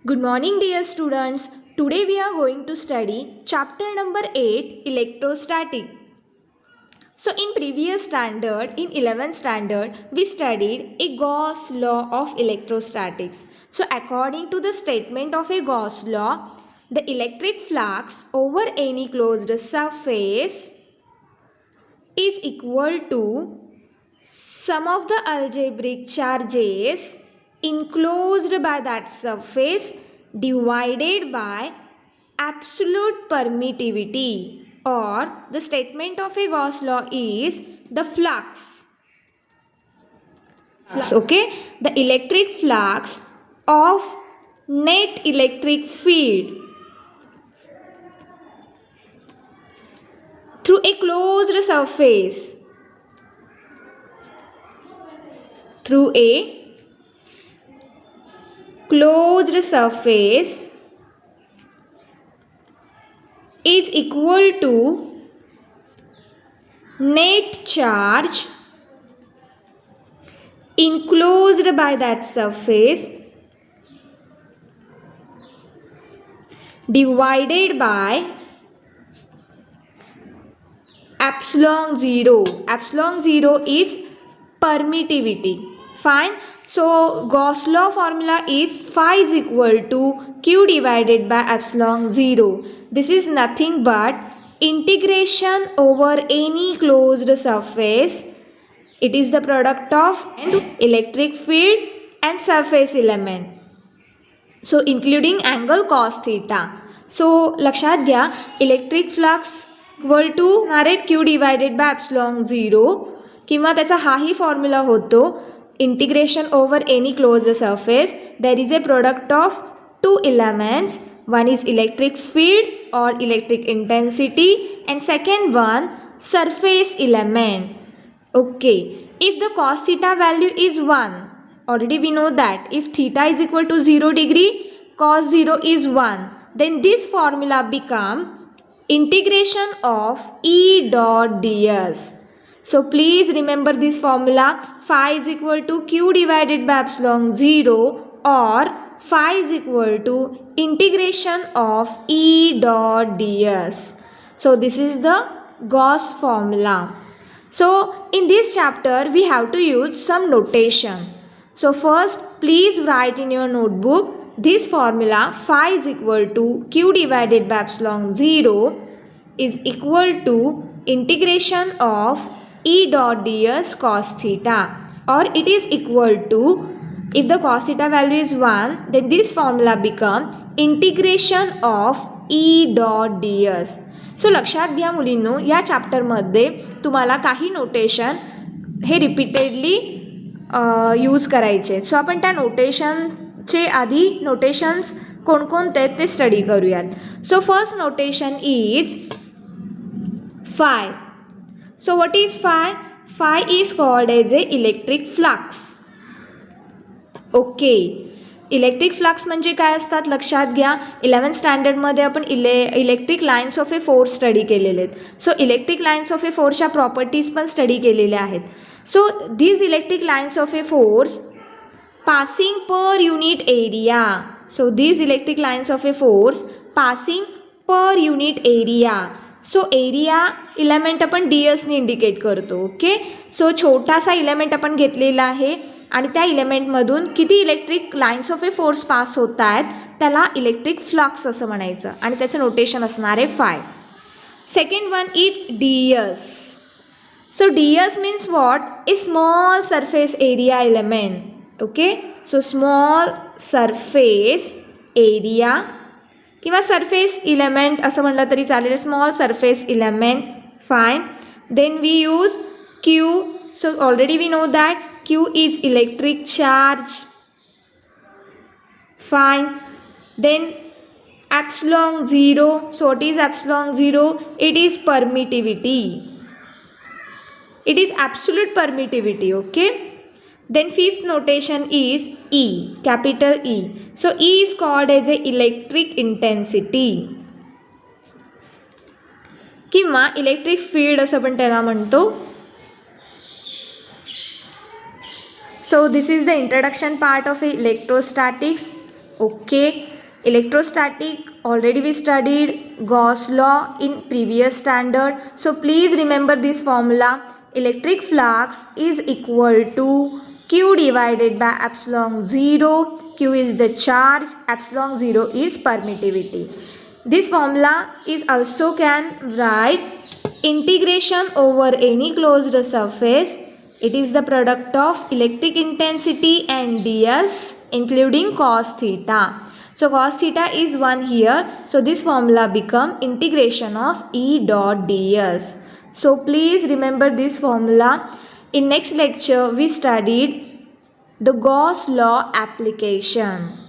Good morning, dear students. Today we are going to study chapter number 8, electrostatic. So in previous standard, in 11th standard, we studied a Gauss law of electrostatics. So according to the statement of a Gauss law, the electric flux over any closed surface is equal to sum of the algebraic charges enclosed by that surface divided by absolute permittivity, or the statement of a Gauss law is the flux. Okay, the electric flux of net electric field through a closed surface, through a closed surface is equal to net charge enclosed by that surface divided by epsilon 0. Epsilon 0 is permittivity. Fine. So Gauss law formula is phi is equal to q divided by epsilon 0. This is nothing but integration over any closed surface. It is the product of electric field and surface element. So including angle cos theta. So लक्षात घ्या, electric flux equal to q divided by epsilon 0 किंवा त्याचा हाही formula होतो integration over any closed surface. There is a product of two elements. One is electric field or electric intensity and second one surface element. Okay, if the cos theta value is 1, already we know that if theta is equal to 0 degree, cos 0 is 1, then this formula become integration of E dot ds. So please remember this formula, phi is equal to q divided by epsilon 0 or phi is equal to integration of E dot ds. So this is the Gauss formula. So in this chapter we have to use some notation. So first please write in your notebook this formula, phi is equal to q divided by epsilon 0 is equal to integration of E dot ds cos theta, or it is equal to, if the cos theta value is 1, then this formula become integration of E dot ds. सो लक्षात घ्या मुलींनो, या चॅप्टरमध्ये तुम्हाला काही notation हे repeatedly use करायचे. सो आपण त्या नोटेशनचे आधी notations कोणकोणते आहेत ते स्टडी करूयात. So first notation is phi. So what is phi? Phi is called as a electric flux. Okay. Electric flux म्हणजे काय असतात लक्षात घ्या. 11th स्टँडर्डमध्ये आपण electric lines of a force study केलेले आहेत. So electric lines of a फोर्सच्या प्रॉपर्टीज पण स्टडी केलेल्या आहेत. So these electric lines of a force passing per unit area. So these electric lines of a force passing per unit area. So area element आपण dsने indicate करतो. Okay. सो छोटासा element आपण घेतलेला आहे आणि त्या इलेमेंटमधून किती electric lines of a force pass होत आहेत त्याला इलेक्ट्रिक फ्लक्स असं म्हणायचं आणि त्याचं नोटेशन असणार आहे phi. Second one is ds. So ds means what? A small surface area element. Okay. So small surface area किंवा सरफेस इलेमेंट असं म्हणलं तरी चालेल. Small surface element. Fine. Then we use q. So already we know that q is electric charge. Fine. Then epsilon 0. So what is epsilon 0? It is permittivity. It is absolute permittivity. Okay. Then fifth notation is E, capital E. So E is called as a electric intensity किंवा electric field असं पण त्याला म्हणतो. So this is the introduction part of electrostatics. Okay. Electrostatic already we studied, Gauss law in previous standard. So please remember this formula. Electric flux is equal to Q divided by epsilon 0. Q is the charge, epsilon 0 is permittivity. This formula is also can write integration over any closed surface. It is the product of electric intensity and ds including cos theta. So cos theta is 1 here. So this formula become integration of E dot ds. So please remember this formula. In next lecture we studied the Gauss law application.